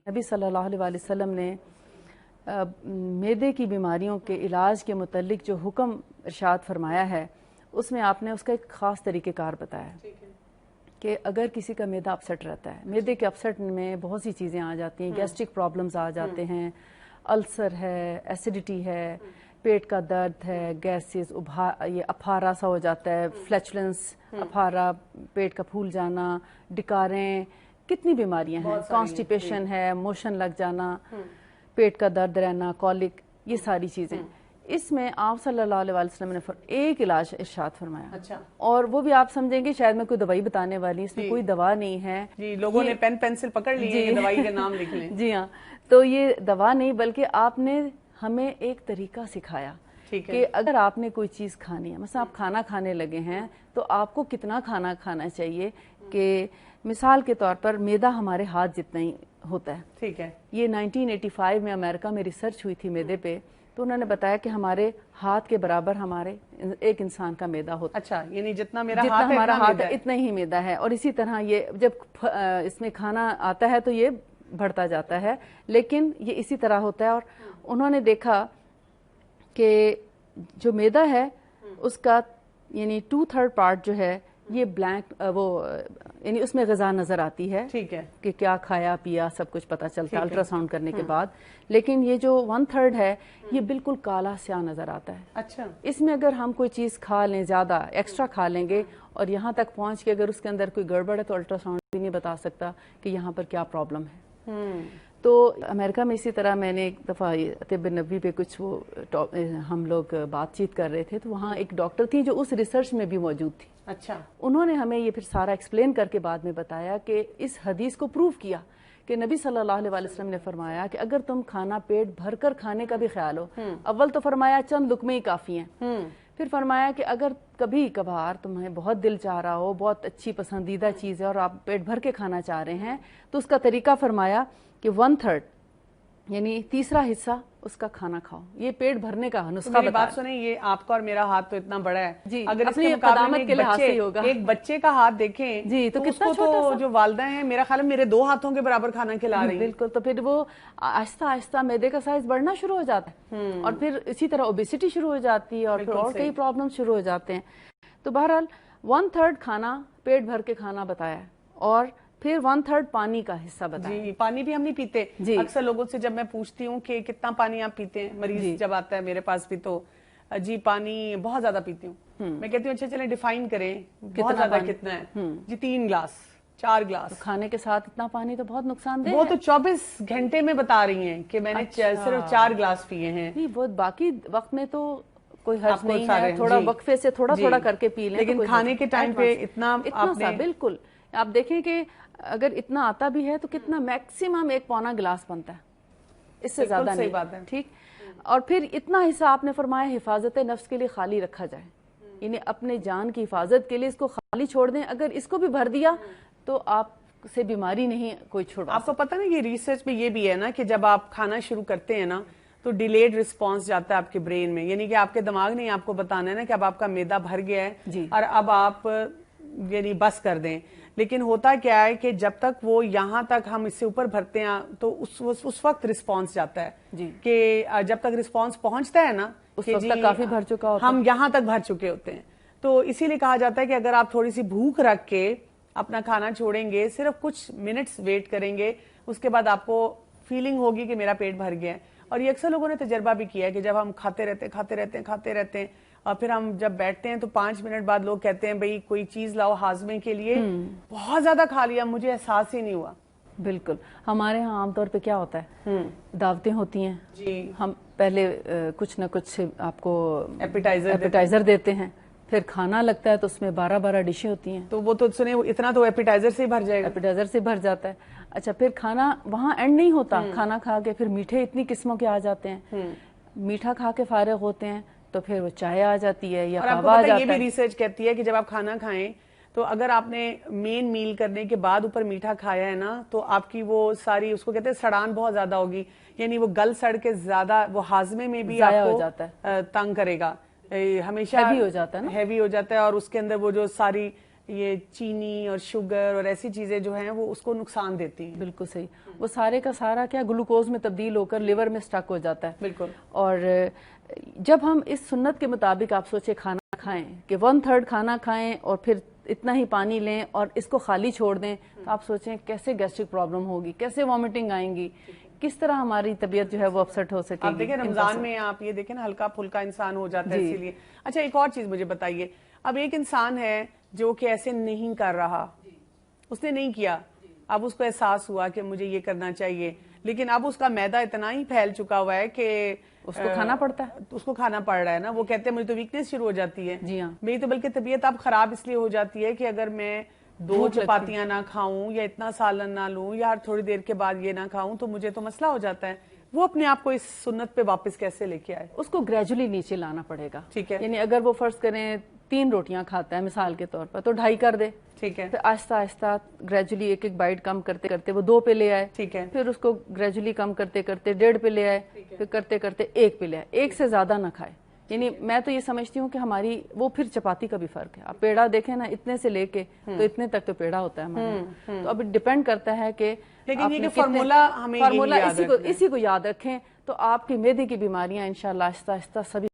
نبی صلی اللہ علیہ وسلم نے معدے کی بیماریوں کے علاج کے متعلق جو حکم ارشاد فرمایا ہے اس میں آپ نے اس کا ایک خاص طریقہ کار بتایا کہ اگر کسی کا معدہ اپسٹ رہتا ہے، معدے کے اپسٹ میں بہت سی چیزیں آ جاتی ہیں، گیسٹرک پرابلمز آ جاتے ہیں، السر ہے، ایسیڈیٹی ہے، پیٹ کا درد ہے، گیسز، یہ اپھارا سا ہو جاتا ہے، فلیچلنس، اپھارا، پیٹ کا پھول جانا، ڈکاریں، کتنی بیماریاں ہیں، کانسٹیپیشن ہے، موشن لگ جانا، پیٹ کا درد رہنا، کولک، یہ ساری چیزیں۔ اس میں آپ صلی اللہ علیہ وسلم نے ایک علاج ارشاد فرمایا، اور وہ بھی آپ سمجھیں گے شاید میں کوئی دوائی بتانے والی، اس میں کوئی دوا نہیں ہے، جی لوگوں نے پین پینسل پکڑ لی ہے، دوائی کے نام لکھ لیں۔ جی ہاں، تو یہ دوا نہیں بلکہ آپ نے ہمیں ایک طریقہ سکھایا کہ اگر آپ نے کوئی چیز کھانی ہے، مثلا آپ کھانا کھانے لگے ہیں تو آپ کو کتنا کھانا کھانا چاہیے، کہ مثال کے طور پر معدہ ہمارے ہاتھ جتنا ہی ہوتا ہے۔ ٹھیک ہے، یہ 1985 میں امریکہ میں ریسرچ ہوئی تھی معدے پہ، تو انہوں نے بتایا کہ ہمارے ہاتھ کے برابر ہمارے ایک انسان کا معدہ ہوتا ہے۔ اچھا، یعنی جتنا میرا جتنا ہاتھ ہے ہمارا ہاتھ ہے اتنا ہی معدہ ہے، اور اسی طرح یہ جب اس میں کھانا آتا ہے تو یہ بڑھتا جاتا ہے، لیکن یہ اسی طرح ہوتا ہے۔ اور انہوں نے دیکھا کہ جو معدہ ہے اس کا یعنی 2/3 پارٹ جو ہے یہ بلینک، وہ یعنی اس میں غذا نظر آتی ہے، ٹھیک ہے، کہ کیا کھایا پیا سب کچھ پتہ چلتا ہے الٹرا ساؤنڈ کرنے کے بعد، لیکن یہ جو 1/3 ہے یہ بالکل کالا سیاہ نظر آتا ہے۔ اچھا، اس میں اگر ہم کوئی چیز کھا لیں، زیادہ ایکسٹرا کھا لیں گے اور یہاں تک پہنچ کے اگر اس کے اندر کوئی گڑبڑ ہے تو الٹرا ساؤنڈ بھی نہیں بتا سکتا کہ یہاں پر کیا پرابلم ہے۔ تو امریکہ میں اسی طرح میں نے ایک دفعہ طب نبوی پہ کچھ وہ ہم لوگ بات چیت کر رہے تھے، تو وہاں ایک ڈاکٹر تھی جو اس ریسرچ میں بھی موجود تھی۔ اچھا، انہوں نے ہمیں یہ پھر سارا ایکسپلین کر کے بعد میں بتایا کہ اس حدیث کو پروف کیا کہ نبی صلی اللہ علیہ وسلم نے فرمایا کہ اگر تم کھانا پیٹ بھر کر کھانے کا بھی خیال ہو، اول تو فرمایا چند لقمے ہی کافی ہیں، پھر فرمایا کہ اگر کبھی کبھار تمہیں بہت دل چاہ رہا ہو، بہت اچھی پسندیدہ چیز ہے اور آپ پیٹ بھر کے کھانا چاہ رہے ہیں، تو اس کا طریقہ فرمایا کہ 1/3 یعنی تیسرا حصہ اس کا کھانا کھاؤ۔ یہ پیٹ بھرنے کا نسخہ میری بتا۔ بات سنیں، یہ آپ کا اور میرا ہاتھ تو اتنا بڑا ہے، جی، اگر اس اپنی کے مقابلے قدامت کے لحاظ سے ہی ہوگا، ایک بچے کا ہاتھ دیکھیں جی تو اس کتنا کو چھوٹا تو سا، جو والدہ ہیں میرا خیال ہے میرے 2 ہاتھوں کے برابر کھانا کھلا رہی ہیں۔ بالکل، تو پھر وہ آہستہ آہستہ معدے کا سائز بڑھنا شروع ہو جاتا ہے، اور پھر اسی طرح اوبیسٹی شروع ہو جاتی ہے، اور پھر اور کئی پرابلم شروع ہو جاتے ہیں۔ تو بہرحال 1/3 کھانا پیٹ بھر کے کھانا بتایا، اور پھر 1/3 پانی کا حصہ بتایا۔ جی، پانی بھی ہم نہیں پیتے۔ اکثر لوگوں سے جب میں پوچھتی ہوں کہ کتنا پانی آپ پیتے ہیں، مریض جب آتا ہے میرے پاس بھی، تو جی پانی بہت زیادہ پیتی ہوں۔ میں کہتی ہوں اچھا چلیں ڈیفائن کریں بہت زیادہ کتنا ہے، جی 3 گلاس 4 گلاس۔ کھانے کے ساتھ اتنا پانی تو بہت نقصان دہ ہے۔ وہ تو 24 گھنٹے میں بتا رہی ہیں کہ میں نے صرف 4 گلاس پیے ہیں۔ وہ باقی وقت میں تو کوئی حرج نہیں ہے، تھوڑا وقفے سے تھوڑا تھوڑا کر کے پی لیں، لیکن کھانے کے ٹائم پہ اتنا سا، بالکل آپ دیکھیں کہ اگر اتنا آتا بھی ہے تو کتنا میکسیمم 1 گلاس بنتا ہے، اس سے زیادہ نہیں۔ بات ہے، ٹھیک، اور پھر اتنا حصہ آپ نے فرمایا حفاظت نفس کے لیے خالی رکھا جائے، یعنی اپنے جان کی حفاظت کے لیے اس کو خالی چھوڑ دیں۔ اگر اس کو بھی بھر دیا تو آپ سے بیماری نہیں کوئی چھوڑا۔ آپ کو پتہ نا یہ ریسرچ میں یہ بھی ہے نا کہ جب آپ کھانا شروع کرتے ہیں نا تو ڈیلیڈ رسپانس جاتا ہے آپ کے برین میں، یعنی کہ آپ کے دماغ نے آپ کو بتانا ہے نا کہ اب آپ کا معدہ بھر گیا ہے اور اب آپ یعنی بس کر دیں، لیکن ہوتا کیا ہے کہ جب تک وہ یہاں تک ہم اس سے اوپر بھرتے ہیں تو اس وقت رسپانس جاتا ہے کہ جب تک رسپانس پہنچتا ہے نا اس وقت تک کافی بھر چکا ہوتا ہے، ہم یہاں تک بھر چکے ہوتے ہیں۔ تو اسی لیے کہا جاتا ہے کہ اگر آپ تھوڑی سی بھوک رکھ کے اپنا کھانا چھوڑیں گے، صرف کچھ منٹس ویٹ کریں گے، اس کے بعد آپ کو فیلنگ ہوگی کہ میرا پیٹ بھر گیا ہے۔ اور یہ اکثر لوگوں نے تجربہ بھی کیا ہے کہ جب ہم کھاتے رہتے ہیں اور پھر ہم جب بیٹھتے ہیں تو 5 منٹ بعد لوگ کہتے ہیں بھئی کوئی چیز لاؤ ہاضمے کے لیے، بہت زیادہ کھا لیا، مجھے احساس ہی نہیں ہوا۔ بالکل، ہمارے ہاں عام طور پہ کیا ہوتا ہے، دعوتیں ہوتی ہیں، جی ہم پہلے کچھ نہ کچھ آپ کو ایپیٹائزر دیتے ہیں، پھر کھانا لگتا ہے تو اس میں 12 ڈشیں ہوتی ہیں، تو وہ تو سنیں اتنا تو ایپیٹائزر سے ہی بھر جائے گا، ایپیٹائزر سے بھر جاتا ہے۔ اچھا، پھر کھانا وہاں اینڈ نہیں ہوتا، کھانا کھا کے پھر میٹھے اتنی قسموں کے آ جاتے ہیں، میٹھا کھا کے فارغ ہوتے ہیں تو پھر وہ چائے آ جاتی ہے یا کباب آ جاتا ہے۔ یہ بھی ریسرچ کہتی ہے کہ جب آپ کھانا کھائیں تو اگر آپ نے مین میل کرنے کے بعد اوپر میٹھا کھایا ہے نا تو آپ کی وہ ساری اس کو کہتے ہیں سڑان بہت زیادہ ہوگی، یعنی وہ گل سڑ کے زیادہ وہ ہاضمے میں بھی آپ کو تنگ کرے گا، ہمیشہ ہیوی ہو جاتا ہے نا، ہیوی ہو جاتا ہے، اور اس کے اندر وہ جو ساری یہ چینی اور شوگر اور ایسی چیزیں جو ہیں وہ اس کو نقصان دیتی ہیں. بالکل صحیح. وہ سارے کا سارا کیا گلوکوز میں تبدیل ہو کر لیور میں سٹک ہو جاتا ہے. بالکل. اور جب ہم اس سنت کے مطابق آپ سوچے کھانا کھائیں کہ 1/3 کھانا کھائیں اور پھر اتنا ہی پانی لیں اور اس کو خالی چھوڑ دیں, تو آپ سوچیں کیسے گیسٹرک پرابلم ہوگی, کیسے وامٹنگ آئیں گی, کس طرح ہماری طبیعت جو ہے وہ اپسٹ ہو سکے گی. آپ دیکھیں رمضان میں آپ یہ دیکھیں نا ہلکا پھلکا انسان ہو جاتا ہے اسی لیے. اچھا ایک اور چیز مجھے بتائیے, اب ایک انسان ہے جو کہ ایسے نہیں کر رہا, اس نے نہیں کیا, اب اس کو احساس ہوا کہ مجھے یہ کرنا چاہیے, لیکن اب اس کا میدا اتنا ہی پھیل چکا ہوا ہے کہ اس کو کھانا پڑتا ہے, اس کو کھانا پڑ رہا ہے نا. وہ کہتے ہیں مجھے تو ویکنیس شروع ہو جاتی ہے. جی ہاں, میری تو بلکہ طبیعت اب خراب اس لیے ہو جاتی ہے کہ اگر میں 2 چپاتیاں نہ کھاؤں یا اتنا سالن نہ لوں یا تھوڑی دیر کے بعد یہ نہ کھاؤں تو مجھے تو مسئلہ ہو جاتا ہے. وہ اپنے آپ کو اس سنت پہ واپس کیسے لے کے آئے؟ اس کو گریجولی نیچے لانا پڑے گا. ٹھیک ہے. یعنی اگر وہ فرض کریں 3 روٹیاں کھاتا ہے مثال کے طور پر, تو 2.5 کر دے. ٹھیک ہے. پھر آہستہ آہستہ گریجولی ایک بائٹ کم کرتے کرتے وہ 2 پہ لے آئے. ٹھیک ہے. پھر اس کو گریجولی کم کرتے کرتے 1.5 پہ لے آئے. پھر کرتے کرتے 1 پہ لے آئے. 1 سے زیادہ نہ کھائے. یعنی میں تو یہ سمجھتی ہوں کہ ہماری وہ پھر چپاتی کا بھی فرق ہے. آپ پیڑا دیکھیں نا, اتنے سے لے کے تو اتنے تک تو پیڑا ہوتا ہے ہمارا. تو اب ڈیپینڈ کرتا ہے کہ لیکن یہ فارمولا ہمیں اسی کو یاد رکھیں, تو آپ کی معدے کی بیماریاں انشاءاللہ آہستہ آہستہ سبھی